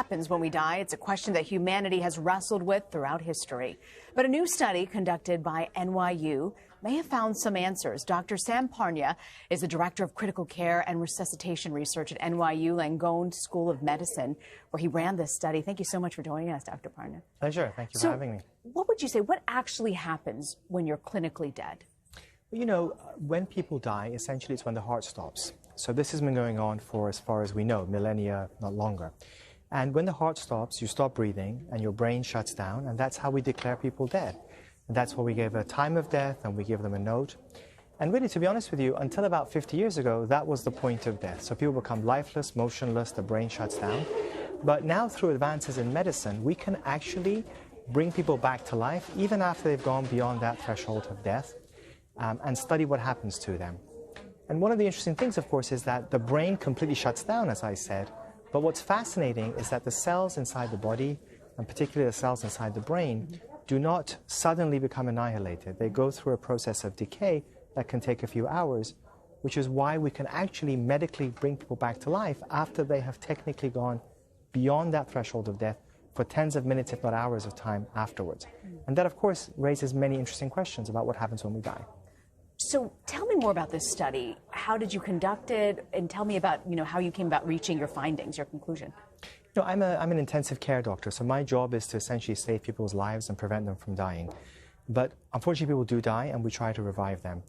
Happens when we die? It's a question that humanity has wrestled with throughout history. But a new study conducted by NYU may have found some answers. Dr. Sam Parnia is the director of critical care and resuscitation research at NYU Langone School of Medicine, where he ran this study. Thank you so much for joining us, Dr. Parnia. Pleasure. Thank you for having me. What would you say? What actually happens when you're clinically dead? You know, when people die, essentially it's when the heart stops. So this has been going on for, as far as we know, millennia, not longer. And when the heart stops, you stop breathing and your brain shuts down, and that's how we declare people dead. And that's why we give a time of death and we give them a note. And really, to be honest with you, until about 50 years ago, that was the point of death. So people become lifeless, motionless, the brain shuts down. But now, through advances in medicine, we can actually bring people back to life even after they've gone beyond that threshold of death, and study what happens to them. And one of the interesting things, of course, is that the brain completely shuts down, as I said. But what's fascinating is that the cells inside the body, and particularly the cells inside the brain, do not suddenly become annihilated. They go through a process of decay that can take a few hours, which is why we can actually medically bring people back to life after they have technically gone beyond that threshold of death for tens of minutes, if not hours of time afterwards. And that, of course, raises many interesting questions about what happens when we die. So tell me more about this study. How did you conduct it? And tell me about, how you came about reaching your findings, your conclusion. I'm an intensive care doctor, so my job is to essentially save people's lives and prevent them from dying. But unfortunately, people do die, and we try to revive them.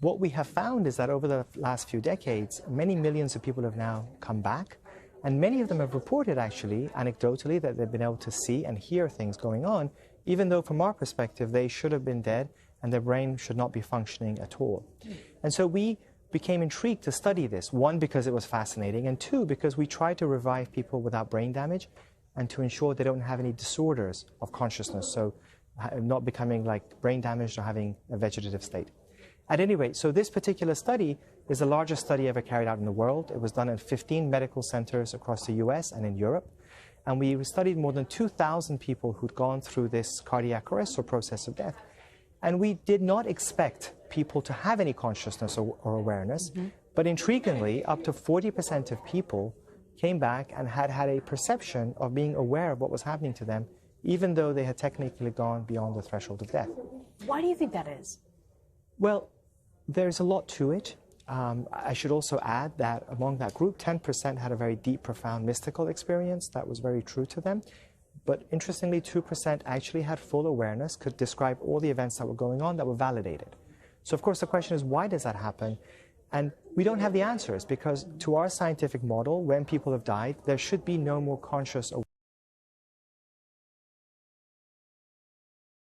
What we have found is that over the last few decades, many millions of people have now come back, and many of them have reported, actually, anecdotally, that they've been able to see and hear things going on, even though from our perspective, they should have been dead and their brain should not be functioning at all. And so we became intrigued to study this, one, because it was fascinating, and two, because we tried to revive people without brain damage and to ensure they don't have any disorders of consciousness, so not becoming like brain damaged or having a vegetative state. At any rate, so this particular study is the largest study ever carried out in the world. It was done in 15 medical centers across the US and in Europe. And we studied more than 2,000 people who'd gone through this cardiac arrest or process of death. And we did not expect people to have any consciousness or awareness, but intriguingly, up to 40% of people came back and had a perception of being aware of what was happening to them, even though they had technically gone beyond the threshold of death. Why do you think that is? Well, there's a lot to it. I should also add that among that group, 10% had a very deep, profound mystical experience that was very true to them. But interestingly, 2% actually had full awareness, could describe all the events that were going on that were validated. So of course the question is, why does that happen? And we don't have the answers, because to our scientific model, when people have died, there should be no more conscious awareness.